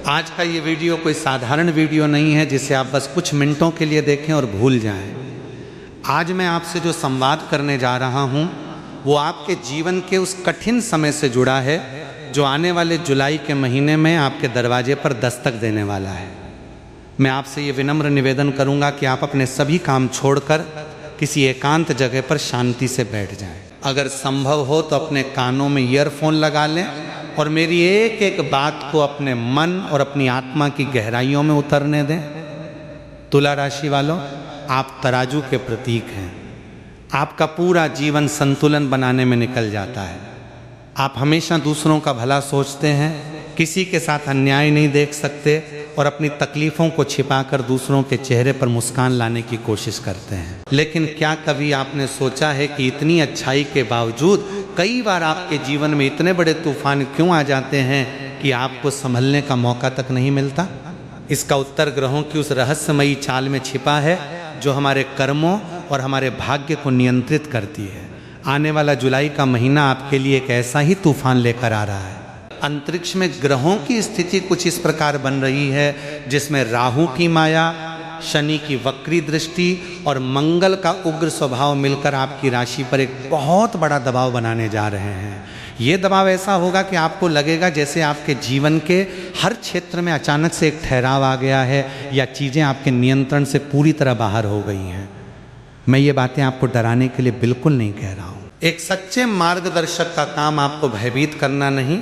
आज का ये वीडियो कोई साधारण वीडियो नहीं है जिसे आप बस कुछ मिनटों के लिए देखें और भूल जाएं। आज मैं आपसे जो संवाद करने जा रहा हूँ वो आपके जीवन के उस कठिन समय से जुड़ा है जो आने वाले जुलाई के महीने में आपके दरवाजे पर दस्तक देने वाला है। मैं आपसे ये विनम्र निवेदन करूँगा कि आप अपने सभी काम छोड़कर किसी एकांत जगह पर शांति से बैठ जाएं। अगर संभव हो तो अपने कानों में ईयरफोन लगा लें और मेरी एक एक बात को अपने मन और अपनी आत्मा की गहराइयों में उतरने दें। तुला राशि वालों, आप तराजू के प्रतीक हैं। आपका पूरा जीवन संतुलन बनाने में निकल जाता है। आप हमेशा दूसरों का भला सोचते हैं, किसी के साथ अन्याय नहीं देख सकते और अपनी तकलीफ़ों को छिपाकर दूसरों के चेहरे पर मुस्कान लाने की कोशिश करते हैं। लेकिन क्या कभी आपने सोचा है कि इतनी अच्छाई के बावजूद कई बार आपके जीवन में इतने बड़े तूफान क्यों आ जाते हैं कि आपको संभलने का मौका तक नहीं मिलता? इसका उत्तर ग्रहों की उस रहस्यमयी चाल में छिपा है जो हमारे कर्मों और हमारे भाग्य को नियंत्रित करती है। आने वाला जुलाई का महीना आपके लिए एक ऐसा ही तूफान लेकर आ रहा है। अंतरिक्ष में ग्रहों की स्थिति कुछ इस प्रकार बन रही है जिसमें राहु की माया, शनि की वक्री दृष्टि और मंगल का उग्र स्वभाव मिलकर आपकी राशि पर एक बहुत बड़ा दबाव बनाने जा रहे हैं। ये दबाव ऐसा होगा कि आपको लगेगा जैसे आपके जीवन के हर क्षेत्र में अचानक से एक ठहराव आ गया है या चीज़ें आपके नियंत्रण से पूरी तरह बाहर हो गई हैं। मैं ये बातें आपको डराने के लिए बिल्कुल नहीं कह रहा हूँ। एक सच्चे मार्गदर्शक का काम आपको भयभीत करना नहीं,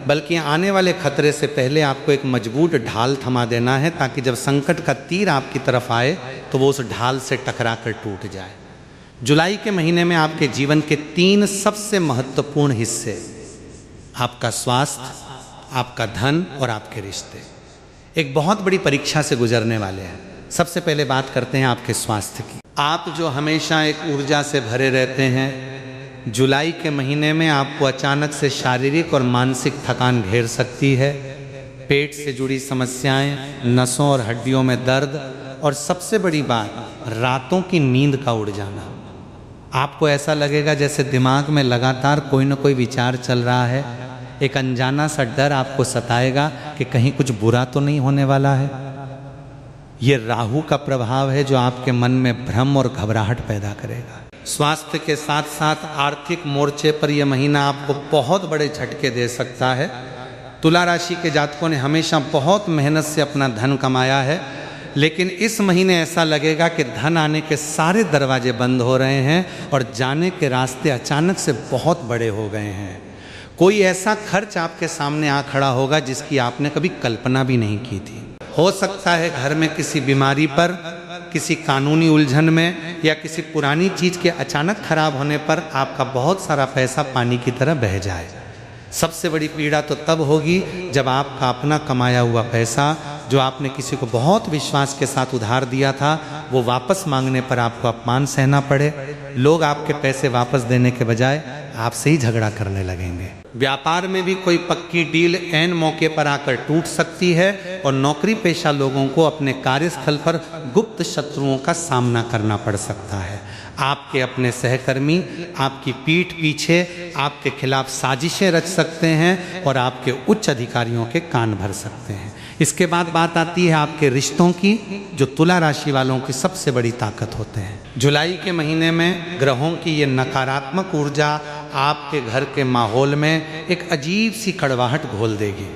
बल्कि आने वाले खतरे से पहले आपको एक मजबूत ढाल थमा देना है ताकि जब संकट का तीर आपकी तरफ आए तो वो उस ढाल से टकरा कर टूट जाए। जुलाई के महीने में आपके जीवन के 3 सबसे महत्वपूर्ण हिस्से, आपका स्वास्थ्य, आपका धन और आपके रिश्ते, एक बहुत बड़ी परीक्षा से गुजरने वाले हैं। सबसे पहले बात करते हैं आपके स्वास्थ्य की। आप जो हमेशा एक ऊर्जा से भरे रहते हैं, जुलाई के महीने में आपको अचानक से शारीरिक और मानसिक थकान घेर सकती है। पेट से जुड़ी समस्याएं, नसों और हड्डियों में दर्द और सबसे बड़ी बात, रातों की नींद का उड़ जाना। आपको ऐसा लगेगा जैसे दिमाग में लगातार कोई ना कोई विचार चल रहा है। एक अनजाना सा डर आपको सताएगा कि कहीं कुछ बुरा तो नहीं होने वाला है। ये राहु का प्रभाव है जो आपके मन में भ्रम और घबराहट पैदा करेगा। स्वास्थ्य के साथ साथ आर्थिक मोर्चे पर यह महीना आपको बहुत बड़े झटके दे सकता है। तुला राशि के जातकों ने हमेशा बहुत मेहनत से अपना धन कमाया है, लेकिन इस महीने ऐसा लगेगा कि धन आने के सारे दरवाजे बंद हो रहे हैं और जाने के रास्ते अचानक से बहुत बड़े हो गए हैं। कोई ऐसा खर्च आपके सामने आ खड़ा होगा जिसकी आपने कभी कल्पना भी नहीं की थी। हो सकता है घर में किसी बीमारी पर, किसी कानूनी उलझन में या किसी पुरानी चीज़ के अचानक खराब होने पर आपका बहुत सारा पैसा पानी की तरह बह जाए। सबसे बड़ी पीड़ा तो तब होगी जब आपका अपना कमाया हुआ पैसा जो आपने किसी को बहुत विश्वास के साथ उधार दिया था वो वापस मांगने पर आपको अपमान सहना पड़े। लोग आपके पैसे वापस देने के बजाय आपसे ही झगड़ा करने लगेंगे। व्यापार में भी कोई पक्की डील ऐन मौके पर आकर टूट सकती है और नौकरी पेशा लोगों को अपने कार्यस्थल पर गुप्त शत्रुओं का सामना करना पड़ सकता है। आपके अपने सहकर्मी आपकी पीठ पीछे आपके खिलाफ साजिशें रच सकते हैं और आपके उच्च अधिकारियों के कान भर सकते हैं। इसके बाद बात आती है आपके रिश्तों की, जो तुला राशि वालों की सबसे बड़ी ताकत होते हैं। जुलाई के महीने में ग्रहों की ये नकारात्मक ऊर्जा आपके घर के माहौल में एक अजीब सी कड़वाहट घोल देगी।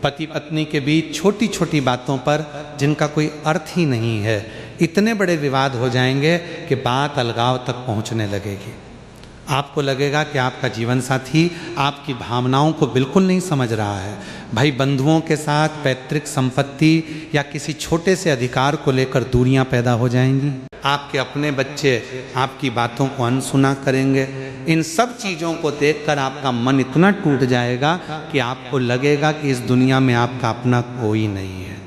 पति पत्नी के बीच छोटी छोटी बातों पर जिनका कोई अर्थ ही नहीं है इतने बड़े विवाद हो जाएंगे कि बात अलगाव तक पहुंचने लगेगी। आपको लगेगा कि आपका जीवन साथी आपकी भावनाओं को बिल्कुल नहीं समझ रहा है। भाई बंधुओं के साथ पैतृक संपत्ति या किसी छोटे से अधिकार को लेकर दूरियां पैदा हो जाएंगी। आपके अपने बच्चे आपकी बातों को अनसुना करेंगे। इन सब चीज़ों को देखकर आपका मन इतना टूट जाएगा कि आपको लगेगा कि इस दुनिया में आपका अपना कोई नहीं है।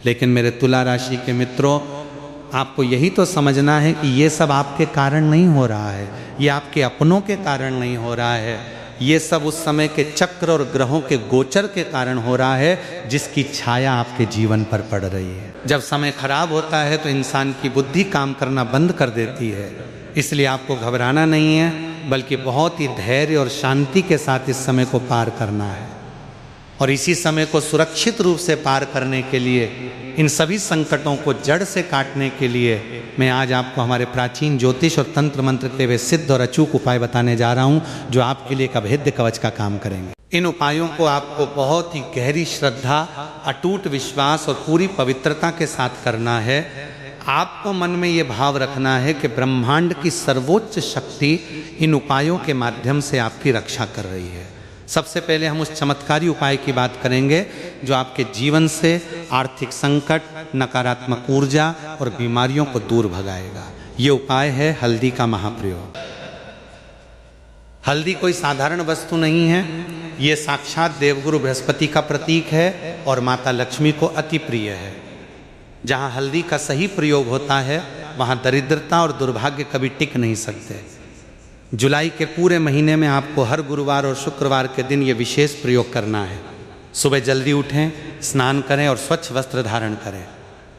लेकिन मेरे तुला राशि के मित्रों, आपको यही तो समझना है कि ये सब आपके कारण नहीं हो रहा है, ये आपके अपनों के कारण नहीं हो रहा है, ये सब उस समय के चक्र और ग्रहों के गोचर के कारण हो रहा है जिसकी छाया आपके जीवन पर पड़ रही है। जब समय खराब होता है तो इंसान की बुद्धि काम करना बंद कर देती है। इसलिए आपको घबराना नहीं है, बल्कि बहुत ही धैर्य और शांति के साथ इस समय को पार करना है। और इसी समय को सुरक्षित रूप से पार करने के लिए, इन सभी संकटों को जड़ से काटने के लिए मैं आज आपको हमारे प्राचीन ज्योतिष और तंत्र मंत्र के वे सिद्ध और अचूक उपाय बताने जा रहा हूँ, जो आपके लिए एक अभेद्य कवच का काम करेंगे। इन उपायों को आपको बहुत ही गहरी श्रद्धा, अटूट विश्वास और पूरी पवित्रता के साथ करना है। आपको मन में ये भाव रखना है कि ब्रह्मांड की सर्वोच्च शक्ति इन उपायों के माध्यम से आपकी रक्षा कर रही है। सबसे पहले हम उस चमत्कारी उपाय की बात करेंगे जो आपके जीवन से आर्थिक संकट, नकारात्मक ऊर्जा और बीमारियों को दूर भगाएगा। ये उपाय है हल्दी का महाप्रयोग। हल्दी कोई साधारण वस्तु नहीं है, ये साक्षात देवगुरु बृहस्पति का प्रतीक है और माता लक्ष्मी को अति प्रिय है। जहाँ हल्दी का सही प्रयोग होता है वहाँ दरिद्रता और दुर्भाग्य कभी टिक नहीं सकते। जुलाई के पूरे महीने में आपको हर गुरुवार और शुक्रवार के दिन ये विशेष प्रयोग करना है। सुबह जल्दी उठें, स्नान करें और स्वच्छ वस्त्र धारण करें।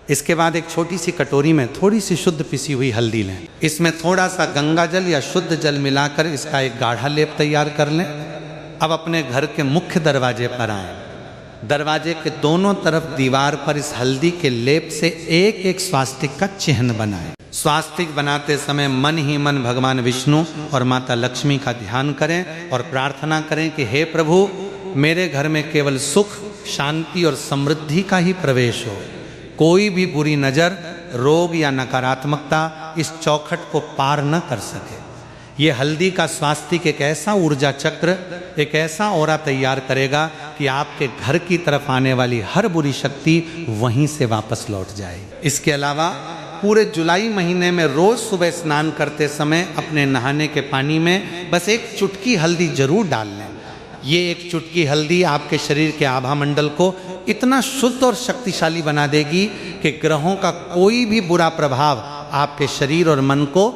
इसके बाद एक छोटी सी कटोरी में थोड़ी सी शुद्ध पिसी हुई हल्दी लें। इसमें थोड़ा सा गंगा जल या शुद्ध जल मिलाकर इसका एक गाढ़ा लेप तैयार कर लें। अब अपने घर के मुख्य दरवाजे पर आएं। दरवाजे के दोनों तरफ दीवार पर इस हल्दी के लेप से एक एक स्वास्तिक का चिन्ह बनाएं। स्वास्तिक बनाते समय मन ही मन भगवान विष्णु और माता लक्ष्मी का ध्यान करें और प्रार्थना करें कि हे प्रभु, मेरे घर में केवल सुख, शांति और समृद्धि का ही प्रवेश हो। कोई भी बुरी नज़र, रोग या नकारात्मकता इस चौखट को पार न कर सके। ये हल्दी का स्वास्तिक एक ऐसा ऊर्जा चक्र, एक ऐसा ऑरा तैयार करेगा कि आपके घर की तरफ आने वाली हर बुरी शक्ति वहीं से वापस लौट जाएगी। इसके अलावा पूरे जुलाई महीने में रोज सुबह स्नान करते समय अपने नहाने के पानी में बस एक चुटकी हल्दी जरूर डाल लें। ये एक चुटकी हल्दी आपके शरीर के आभा मंडल को इतना शुद्ध और शक्तिशाली बना देगी कि ग्रहों का कोई भी बुरा प्रभाव आपके शरीर और मन को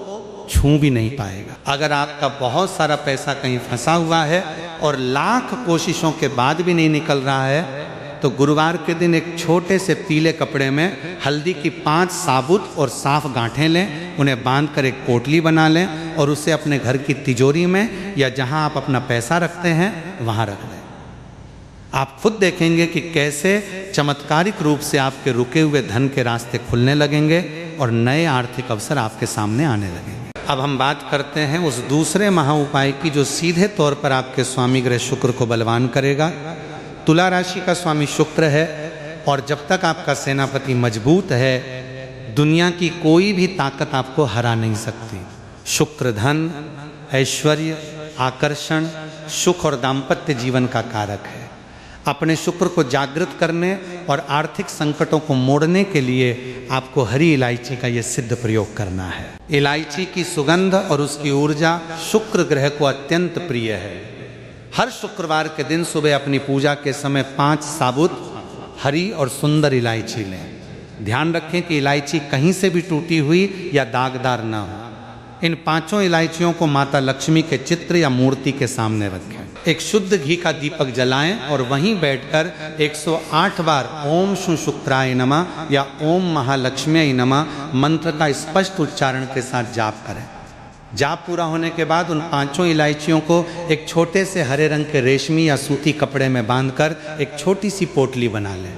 छू भी नहीं पाएगा। अगर आपका बहुत सारा पैसा कहीं फंसा हुआ है और लाख कोशिशों के बाद भी नहीं निकल रहा है, तो गुरुवार के दिन एक छोटे से पीले कपड़े में हल्दी की 5 साबुत और साफ गांठें लें, उन्हें बांधकर एक पोटली बना लें और उसे अपने घर की तिजोरी में या जहां आप अपना पैसा रखते हैं वहां रख लें। आप खुद देखेंगे कि कैसे चमत्कारिक रूप से आपके रुके हुए धन के रास्ते खुलने लगेंगे और नए आर्थिक अवसर आपके सामने आने लगेंगे। अब हम बात करते हैं उस दूसरे महा उपाय की जो सीधे तौर पर आपके स्वामी ग्रह शुक्र को बलवान करेगा। तुला राशि का स्वामी शुक्र है और जब तक आपका सेनापति मजबूत है, दुनिया की कोई भी ताकत आपको हरा नहीं सकती। शुक्र धन, ऐश्वर्य, आकर्षण, सुख और दाम्पत्य जीवन का कारक है। अपने शुक्र को जागृत करने और आर्थिक संकटों को मोड़ने के लिए आपको हरी इलायची का यह सिद्ध प्रयोग करना है। इलायची की सुगंध और उसकी ऊर्जा शुक्र ग्रह को अत्यंत प्रिय है। हर शुक्रवार के दिन सुबह अपनी पूजा के समय 5 साबुत हरी और सुंदर इलायची लें। ध्यान रखें कि इलायची कहीं से भी टूटी हुई या दागदार ना हो। इन 5 इलायचियों को माता लक्ष्मी के चित्र या मूर्ति के सामने रखें। एक शुद्ध घी का दीपक जलाएं और वहीं बैठकर 108 बार ओम शु शुक्राय नमः या ओम महालक्ष्म्यै नमः मंत्र का स्पष्ट उच्चारण के साथ जाप करें। जाप पूरा होने के बाद उन 5 इलायचियों को एक छोटे से हरे रंग के रेशमी या सूती कपड़े में बांधकर एक छोटी सी पोटली बना लें।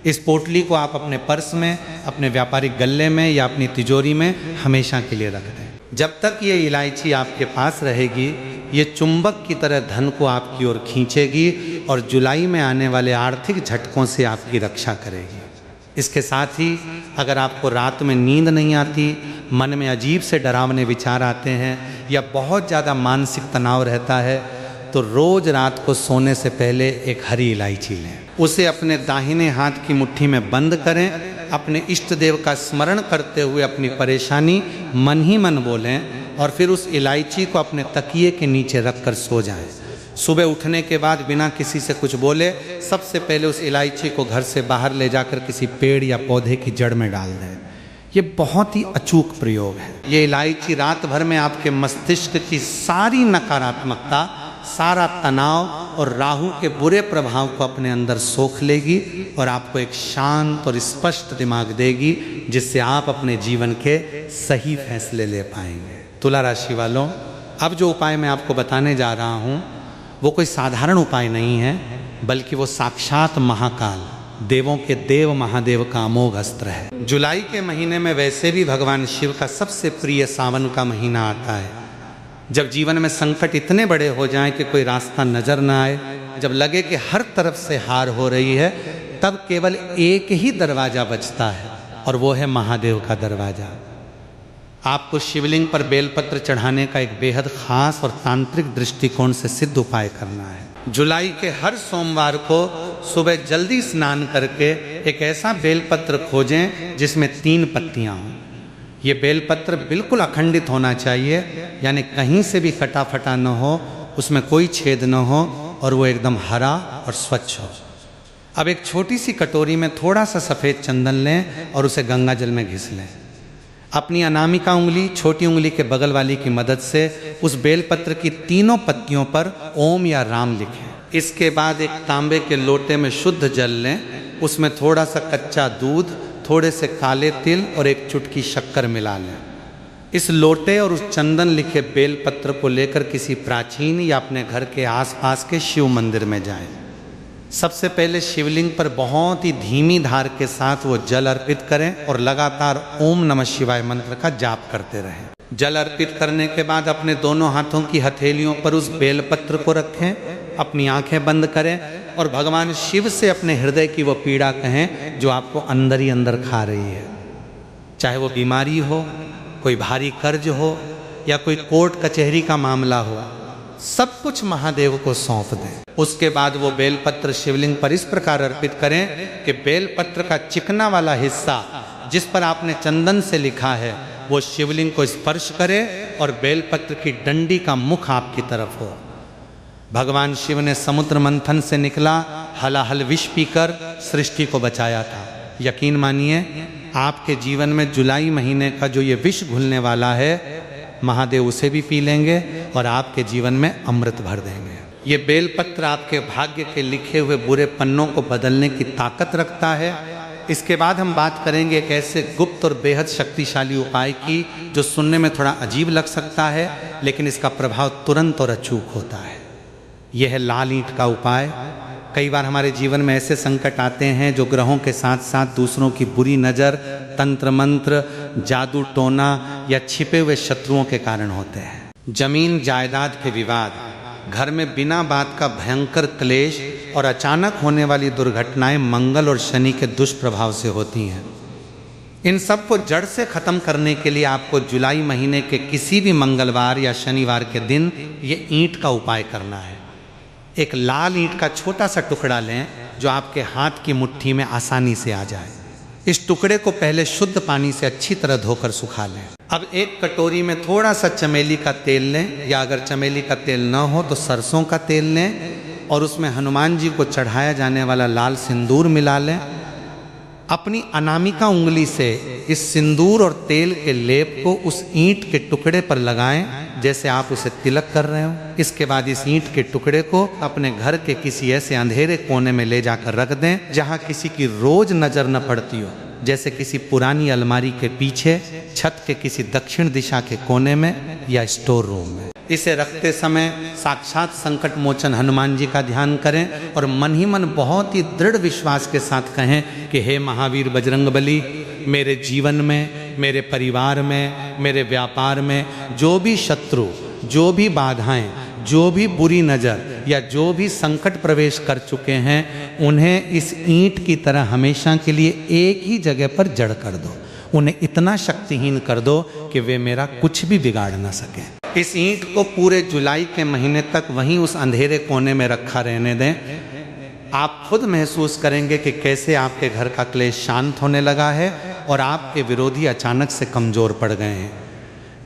इस पोटली को आप अपने पर्स में, अपने व्यापारिक गल्ले में या अपनी तिजोरी में हमेशा के लिए रख दें। जब तक ये इलायची आपके पास रहेगी, ये चुंबक की तरह धन को आपकी ओर खींचेगी और जुलाई में आने वाले आर्थिक झटकों से आपकी रक्षा करेगी। इसके साथ ही अगर आपको रात में नींद नहीं आती, मन में अजीब से डरावने विचार आते हैं या बहुत ज़्यादा मानसिक तनाव रहता है, तो रोज़ रात को सोने से पहले एक हरी इलायची लें। उसे अपने दाहिने हाथ की मुट्ठी में बंद करें। अपने इष्ट देव का स्मरण करते हुए अपनी परेशानी मन ही मन बोलें और फिर उस इलायची को अपने तकिए के नीचे रखकर सो जाएं। सुबह उठने के बाद बिना किसी से कुछ बोले सबसे पहले उस इलायची को घर से बाहर ले जाकर किसी पेड़ या पौधे की जड़ में डाल दें। ये बहुत ही अचूक प्रयोग है। ये इलायची रात भर में आपके मस्तिष्क की सारी नकारात्मकता, सारा तनाव और राहु के बुरे प्रभाव को अपने अंदर सोख लेगी और आपको एक शांत और स्पष्ट दिमाग देगी, जिससे आप अपने जीवन के सही फैसले ले पाएंगे। तुला राशि वालों, अब जो उपाय मैं आपको बताने जा रहा हूँ वो कोई साधारण उपाय नहीं है। बल्कि वो साक्षात महाकाल, देवों के देव महादेव का अमोघ अस्त्र है। जुलाई के महीने में वैसे भी भगवान शिव का सबसे प्रिय सावन का महीना आता है। जब जीवन में संकट इतने बड़े हो जाएं कि कोई रास्ता नजर न आए, जब लगे कि हर तरफ से हार हो रही है, तब केवल एक ही दरवाजा बचता है और वो है महादेव का दरवाजा। आपको शिवलिंग पर बेलपत्र चढ़ाने का एक बेहद खास और तांत्रिक दृष्टिकोण से सिद्ध उपाय करना है। जुलाई के हर सोमवार को सुबह जल्दी स्नान करके एक ऐसा बेलपत्र खोजें जिसमें 3 पत्तियां हों। ये बेलपत्र बिल्कुल अखंडित होना चाहिए, यानी कहीं से भी कटा फटा न हो, उसमें कोई छेद न हो और वो एकदम हरा और स्वच्छ हो। अब एक छोटी सी कटोरी में थोड़ा सा सफ़ेद चंदन लें और उसे गंगा जल में घिस लें। अपनी अनामिका उंगली, छोटी उंगली के बगल वाली की मदद से उस बेलपत्र की 3 पत्तियों पर ओम या राम लिखें। इसके बाद एक तांबे के लोटे में शुद्ध जल लें, उसमें थोड़ा सा कच्चा दूध, थोड़े से काले तिल और एक चुटकी शक्कर मिला लें। इस लोटे और उस चंदन लिखे बेलपत्र को लेकर किसी प्राचीन या अपने घर के आसपास के शिव मंदिर में जाएं। सबसे पहले शिवलिंग पर बहुत ही धीमी धार के साथ वो जल अर्पित करें और लगातार ओम नमः शिवाय मंत्र का जाप करते रहें। जल अर्पित करने के बाद अपने दोनों हाथों की हथेलियों पर उस बेलपत्र को रखें, अपनी आंखें बंद करें और भगवान शिव से अपने हृदय की वो पीड़ा कहें जो आपको अंदर ही अंदर खा रही है। चाहे वो बीमारी हो, कोई भारी कर्ज हो या कोई कोर्ट कचहरी का मामला हो, सब कुछ महादेव को सौंप दें। उसके बाद वो बेलपत्र शिवलिंग पर इस प्रकार अर्पित करें कि बेलपत्र का चिकना वाला हिस्सा जिस पर आपने चंदन से लिखा है वो शिवलिंग को स्पर्श करे और बेलपत्र की डंडी का मुख आपकी तरफ हो। भगवान शिव ने समुद्र मंथन से निकला हलाहल विष पीकर सृष्टि को बचाया था। यकीन मानिए आपके जीवन में जुलाई महीने का जो ये विष घुलने वाला है, महादेव उसे भी पी लेंगे और आपके जीवन में अमृत भर देंगे। ये बेलपत्र आपके भाग्य के लिखे हुए बुरे पन्नों को बदलने की ताकत रखता है। इसके बाद हम बात करेंगे एक ऐसे गुप्त और बेहद शक्तिशाली उपाय की जो सुनने में थोड़ा अजीब लग सकता है, लेकिन इसका प्रभाव तुरंत और अचूक होता है। यह है लाल ईंट का उपाय। कई बार हमारे जीवन में ऐसे संकट आते हैं जो ग्रहों के साथ साथ दूसरों की बुरी नज़र, तंत्र मंत्र, जादू टोना या छिपे हुए शत्रुओं के कारण होते हैं। जमीन जायदाद के विवाद, घर में बिना बात का भयंकर क्लेश और अचानक होने वाली दुर्घटनाएं मंगल और शनि के दुष्प्रभाव से होती हैं। इन सब को जड़ से खत्म करने के लिए आपको जुलाई महीने के किसी भी मंगलवार या शनिवार के दिन ये ईंट का उपाय करना है। एक लाल ईंट का छोटा सा टुकड़ा लें जो आपके हाथ की मुट्ठी में आसानी से आ जाए। इस टुकड़े को पहले शुद्ध पानी से अच्छी तरह धोकर सुखा लें। अब एक कटोरी में थोड़ा सा चमेली का तेल लें, या अगर चमेली का तेल न हो तो सरसों का तेल लें और उसमें हनुमान जी को चढ़ाया जाने वाला लाल सिंदूर मिला लें। अपनी अनामिका उंगली से इस सिंदूर और तेल के लेप को उस ईंट के टुकड़े पर लगाएं जैसे आप उसे तिलक कर रहे हो। इसके बाद इस ईंट के टुकड़े को अपने घर के किसी ऐसे अंधेरे कोने में ले जाकर रख दें जहां किसी की रोज नजर न पड़ती हो, जैसे किसी पुरानी अलमारी के पीछे, छत के किसी दक्षिण दिशा के कोने में या स्टोर रूम में। इसे रखते समय साक्षात संकट मोचन हनुमान जी का ध्यान करें और मन ही मन बहुत ही दृढ़ विश्वास के साथ कहें कि हे महावीर बजरंगबली, मेरे जीवन में, मेरे परिवार में, मेरे व्यापार में जो भी शत्रु, जो भी बाधाएं, जो भी बुरी नज़र या जो भी संकट प्रवेश कर चुके हैं, उन्हें इस ईंट की तरह हमेशा के लिए एक ही जगह पर जड़ कर दो। उन्हें इतना शक्तिहीन कर दो कि वे मेरा कुछ भी बिगाड़ ना सकें। इस ईंट को पूरे जुलाई के महीने तक वहीं उस अंधेरे कोने में रखा रहने दें। आप खुद महसूस करेंगे कि कैसे आपके घर का क्लेश शांत होने लगा है और आपके विरोधी अचानक से कमज़ोर पड़ गए हैं।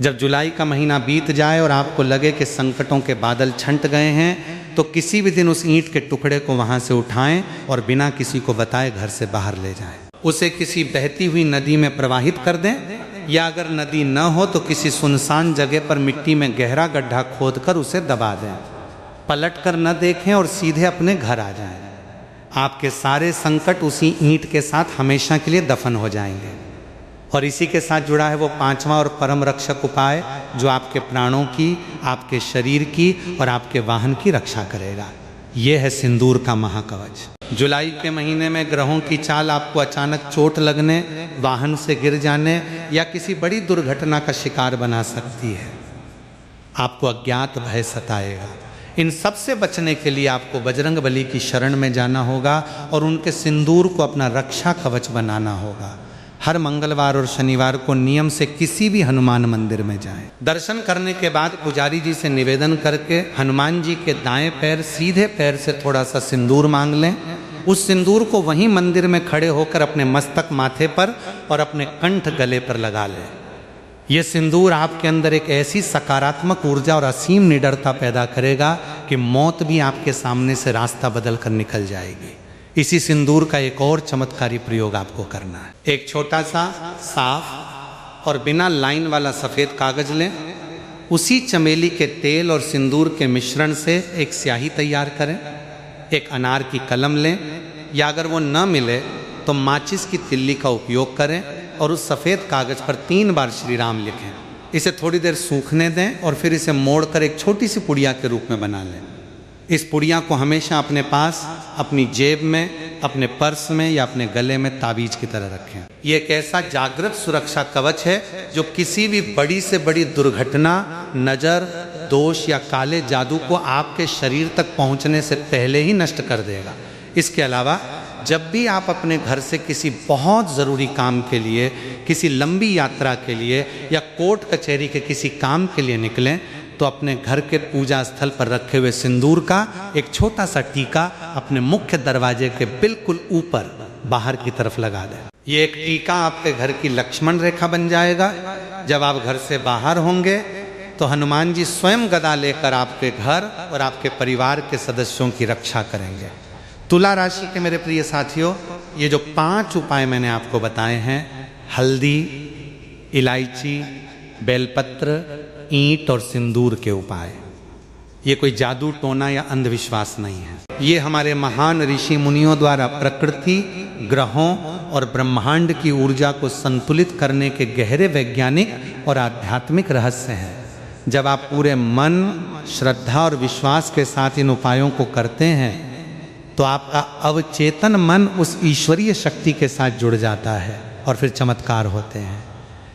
जब जुलाई का महीना बीत जाए और आपको लगे कि संकटों के बादल छंट गए हैं, तो किसी भी दिन उस ईंट के टुकड़े को वहाँ से उठाएं और बिना किसी को बताए घर से बाहर ले जाएं। उसे किसी बहती हुई नदी में प्रवाहित कर दें, या अगर नदी न हो तो किसी सुनसान जगह पर मिट्टी में गहरा गड्ढा खोदकर उसे दबा दें। पलट कर न देखें और सीधे अपने घर आ जाएं। आपके सारे संकट उसी ईंट के साथ हमेशा के लिए दफन हो जाएंगे। और इसी के साथ जुड़ा है वो 5वां और परम रक्षक उपाय जो आपके प्राणों की, आपके शरीर की और आपके वाहन की रक्षा करेगा। ये है सिंदूर का महाकवच। जुलाई के महीने में ग्रहों की चाल आपको अचानक चोट लगने, वाहन से गिर जाने या किसी बड़ी दुर्घटना का शिकार बना सकती है। आपको अज्ञात भय सताएगा। इन सब से बचने के लिए आपको बजरंग बली की शरण में जाना होगा और उनके सिंदूर को अपना रक्षा कवच बनाना होगा। हर मंगलवार और शनिवार को नियम से किसी भी हनुमान मंदिर में जाएं। दर्शन करने के बाद पुजारी जी से निवेदन करके हनुमान जी के दाएं पैर सीधे पैर से थोड़ा सा सिंदूर मांग लें। उस सिंदूर को वहीं मंदिर में खड़े होकर अपने मस्तक माथे पर और अपने कंठ गले पर लगा लें। ये सिंदूर आपके अंदर एक ऐसी सकारात्मक ऊर्जा और असीम निडरता पैदा करेगा कि मौत भी आपके सामने से रास्ता बदल कर निकल जाएगी। इसी सिंदूर का एक और चमत्कारी प्रयोग आपको करना है। एक छोटा सा साफ और बिना लाइन वाला सफ़ेद कागज लें। उसी चमेली के तेल और सिंदूर के मिश्रण से एक स्याही तैयार करें। एक अनार की कलम लें या अगर वो न मिले तो माचिस की तिल्ली का उपयोग करें और उस सफ़ेद कागज पर 3 बार श्री राम लिखें। इसे थोड़ी देर सूखने दें और फिर इसे मोड़कर एक छोटी सी पुड़िया के रूप में बना लें। इस पुड़िया को हमेशा अपने पास, अपनी जेब में, अपने पर्स में या अपने गले में ताबीज की तरह रखें। ये एक ऐसा जागृत सुरक्षा कवच है जो किसी भी बड़ी से बड़ी दुर्घटना, नज़र, दोष या काले जादू को आपके शरीर तक पहुंचने से पहले ही नष्ट कर देगा। इसके अलावा जब भी आप अपने घर से किसी बहुत ज़रूरी काम के लिए, किसी लंबी यात्रा के लिए या कोर्ट कचहरी के किसी काम के लिए निकलें तो अपने घर के पूजा स्थल पर रखे हुए सिंदूर का एक छोटा सा टीका अपने मुख्य दरवाजे के बिल्कुल ऊपर बाहर की तरफ लगा दें। ये एक टीका आपके घर की लक्ष्मण रेखा बन जाएगा। जब आप घर से बाहर होंगे तो हनुमान जी स्वयं गदा लेकर आपके घर और आपके परिवार के सदस्यों की रक्षा करेंगे। तुला राशि के मेरे प्रिय साथियों, ये जो 5 उपाय मैंने आपको बताए हैं, हल्दी, इलायची, बेलपत्र, ईंट और सिंदूर के उपाय, ये कोई जादू टोना या अंधविश्वास नहीं है। ये हमारे महान ऋषि मुनियों द्वारा प्रकृति, ग्रहों और ब्रह्मांड की ऊर्जा को संतुलित करने के गहरे वैज्ञानिक और आध्यात्मिक रहस्य हैं। जब आप पूरे मन, श्रद्धा और विश्वास के साथ इन उपायों को करते हैं तो आपका अवचेतन मन उस ईश्वरीय शक्ति के साथ जुड़ जाता है और फिर चमत्कार होते हैं।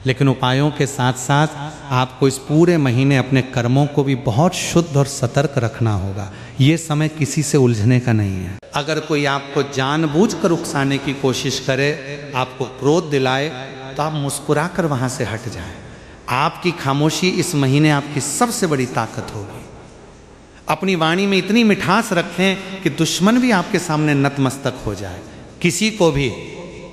लेकिन उपायों के साथ साथ आपको इस पूरे महीने अपने कर्मों को भी बहुत शुद्ध और सतर्क रखना होगा। ये समय किसी से उलझने का नहीं है। अगर कोई आपको जानबूझकर उकसाने की कोशिश करे, आपको क्रोध दिलाए, तो आप मुस्कुराकर वहाँ से हट जाएं। आपकी खामोशी इस महीने आपकी सबसे बड़ी ताकत होगी। अपनी वाणी में इतनी मिठास रखें कि दुश्मन भी आपके सामने नतमस्तक हो जाए। किसी को भी,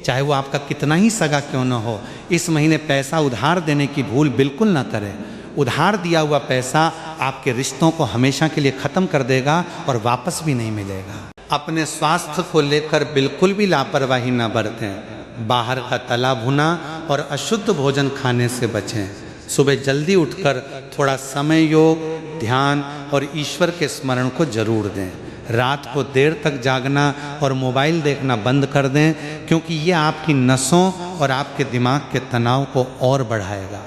चाहे वो आपका कितना ही सगा क्यों न हो, इस महीने पैसा उधार देने की भूल बिल्कुल ना करें। उधार दिया हुआ पैसा आपके रिश्तों को हमेशा के लिए ख़त्म कर देगा और वापस भी नहीं मिलेगा। अपने स्वास्थ्य को लेकर बिल्कुल भी लापरवाही न बरतें। बाहर का तला भुना और अशुद्ध भोजन खाने से बचें। सुबह जल्दी उठकर थोड़ा समय योग, ध्यान और ईश्वर के स्मरण को जरूर दें। रात को देर तक जागना और मोबाइल देखना बंद कर दें, क्योंकि ये आपकी नसों और आपके दिमाग के तनाव को और बढ़ाएगा।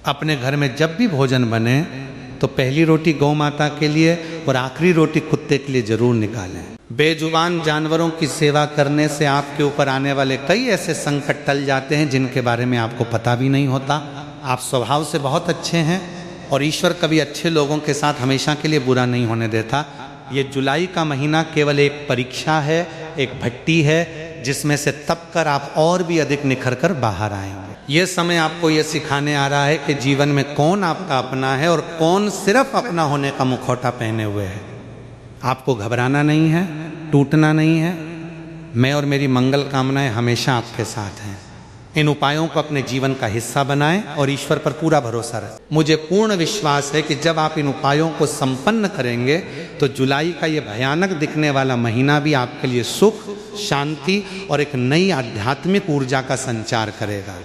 अपने घर में जब भी भोजन बने तो पहली रोटी गौ माता के लिए और आखिरी रोटी कुत्ते के लिए जरूर निकालें। बेजुबान जानवरों की सेवा करने से आपके ऊपर आने वाले कई ऐसे संकट टल जाते हैं जिनके बारे में आपको पता भी नहीं होता। आप स्वभाव से बहुत अच्छे हैं और ईश्वर कभी अच्छे लोगों के साथ हमेशा के लिए बुरा नहीं होने देता। ये जुलाई का महीना केवल एक परीक्षा है, एक भट्टी है, जिसमें से तप कर आप और भी अधिक निखर कर बाहर आएंगे। ये समय आपको ये सिखाने आ रहा है कि जीवन में कौन आपका अपना है और कौन सिर्फ अपना होने का मुखौटा पहने हुए है। आपको घबराना नहीं है, टूटना नहीं है। मैं और मेरी मंगल कामनाएं हमेशा आपके साथ हैं। इन उपायों को अपने जीवन का हिस्सा बनाएं और ईश्वर पर पूरा भरोसा रखें। मुझे पूर्ण विश्वास है कि जब आप इन उपायों को संपन्न करेंगे तो जुलाई का ये भयानक दिखने वाला महीना भी आपके लिए सुख, शांति और एक नई आध्यात्मिक ऊर्जा का संचार करेगा।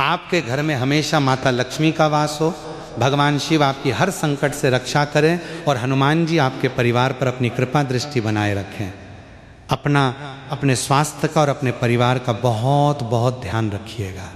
आपके घर में हमेशा माता लक्ष्मी का वास हो, भगवान शिव आपकी हर संकट से रक्षा करें और हनुमान जी आपके परिवार पर अपनी कृपा दृष्टि बनाए रखें। अपने स्वास्थ्य का और अपने परिवार का बहुत बहुत ध्यान रखिएगा।